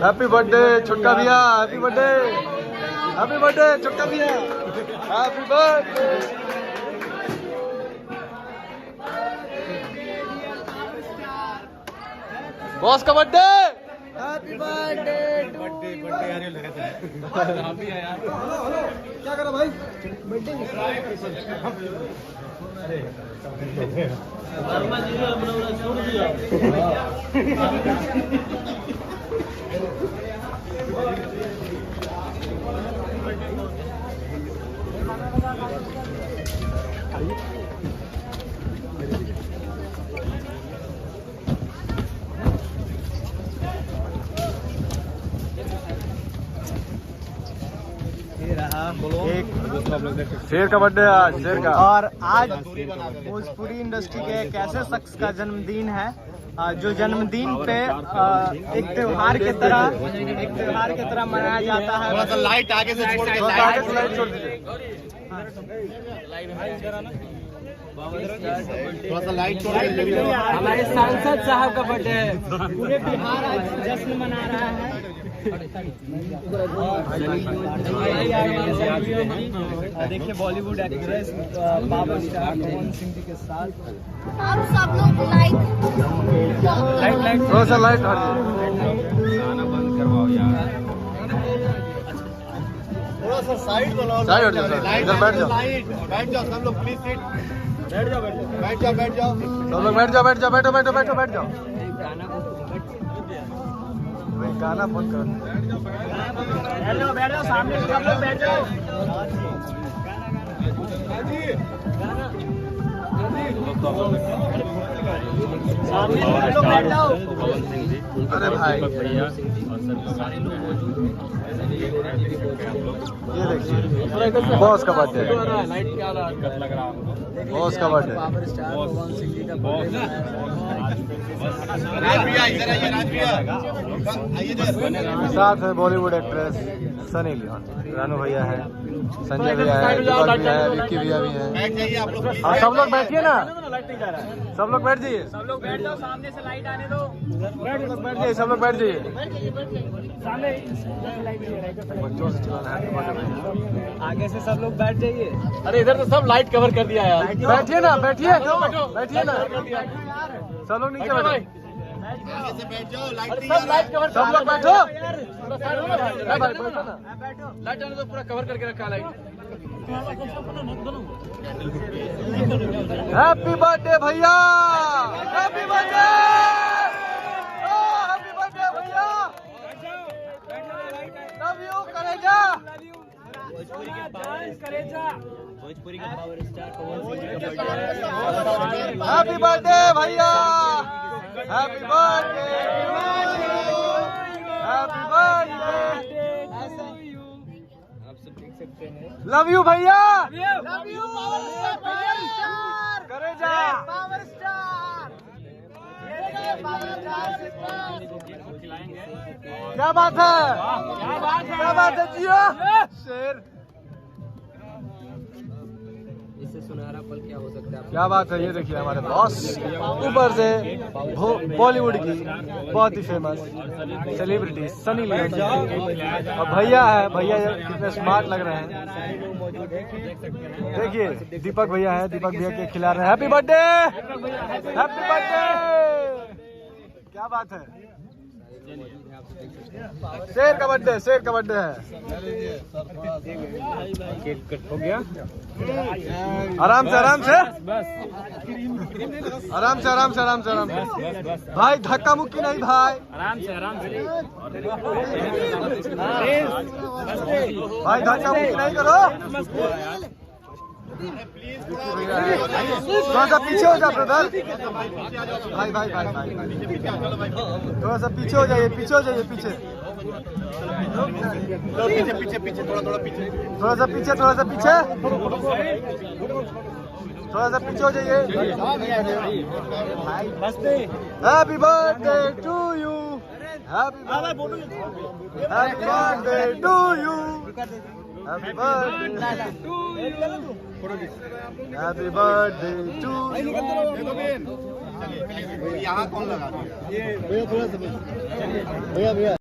Happy birthday छोटका भैया, happy birthday छोटका भैया, हैप्पी बर्थडे। बॉस का बर्थडे, हैप्पी बर्थडे। क्या करा भाई शेर का बर्थडे आज, शेर का। और आज भोजपुरी इंडस्ट्री के एक ऐसे शख्स का जन्मदिन है जो जन्मदिन पे एक त्योहार के तरह मनाया जाता है। थोड़ा सा लाइट आगे से छोड़ के, लाइट छोड़ दीजिए। थोड़ा सा लाइट छोड़ के। हमारे सांसद साहब का बर्थडे है, पूरे बिहार आज जश्न मना रहा है। देखिए Bollywood actress power star Pawan Singh ji के साथ और सब लोग लाइट थोड़ा सा लाइट गाना बंद करवाओ यार। थोड़ा सा साइड बनाओ, साइड हट जाओ, इधर बैठ जाओ। बैठ जाओ सब लोग, प्लीज सीट। बैठ जाओ सब लोग बैठ जाओ, बैठ जाओ। गाना फोन करो, बैठ जाओ सामने सब लोग बैठ जाओ। बैठ जाओ। अरे भाई ये देखिए बॉस का बर्थडे, बॉस का birthday. Power star Pawan Singh ji का साथ है Bollywood actress Sunny Leone, Ranu भैया है, संजय भैया है, दीपक भैया है, विक्की भैया भी है। हाँ सब लोग बैठिए ना, सब लोग बैठ जाइए, सब लोग बैठ जाओ। सामने से लाइट आने दो। बैठ जाइए, सब लोग बैठ जाइए। सामने बच्चों से चलाना है, आगे से सब लोग बैठ जाइए। अरे इधर तो सब लाइट कवर कर दिया यार। बैठिए ना, बैठिए ना, सब लोग नीचे बैठो, आगे से बैठ जाओ, लाइट सब लाइट कवर, सब लोग बैठो। भाई बैठो ना, लाइट आने तो पूरा कवर करके रखा लाइट। हैप्पी बर्थडे भैया, हैप्पी बर्थडे, हैप्पी बर्थडे भैया, लव यू करेजा। भोजपुरी के पावर स्टार पवन सिंह जी का बर्थडे। हैप्पी बर्थडे भैया, हैप्पी बर्थडे, हैप्पी बर्थडे, आप सब देख सकते हैं। लव यू भैया, लव यू पावर स्टार करेजा। Power star. क्या बात है, क्या बात है जियो शेर। इससे सुनहरा पल क्या हो सकता है? क्या बात है, ये देखिए हमारे बॉस ऊपर से बॉलीवुड की बहुत ही फेमस सेलिब्रिटी सनी लियोन और भैया है, भैया कितने स्मार्ट लग रहे हैं। देखिए दीपक भैया है, दीपक भैया के खिला रहे हैं हैप्पी बर्थडे, हैप्पी बर्थडे। क्या बात है, शेर का बर्थडे, शेर का बर्थडे है। केक कट हो गया। आराम से, आराम से, आराम से, आराम से, आराम से, आराम से भाई, धक्का मुक्की नहीं भाई, आराम से आराम से भाई धक्का मुक्की नहीं करो। थोड़ा सा पीछे हो जा ब्रदर, भाई भाई भाई भाई, थोड़ा सा पीछे हो जाइए, पीछे हो जाइए, पीछे पीछे पीछे थोड़ा पीछे, थोड़ा सा पीछे, थोड़ा सा पीछे, थोड़ा सा पीछे हो जाइए। Happy birthday to you, happy birthday to you, happy birthday to you, happy birthday to you. यहाँ कौन लगा? भैया भैया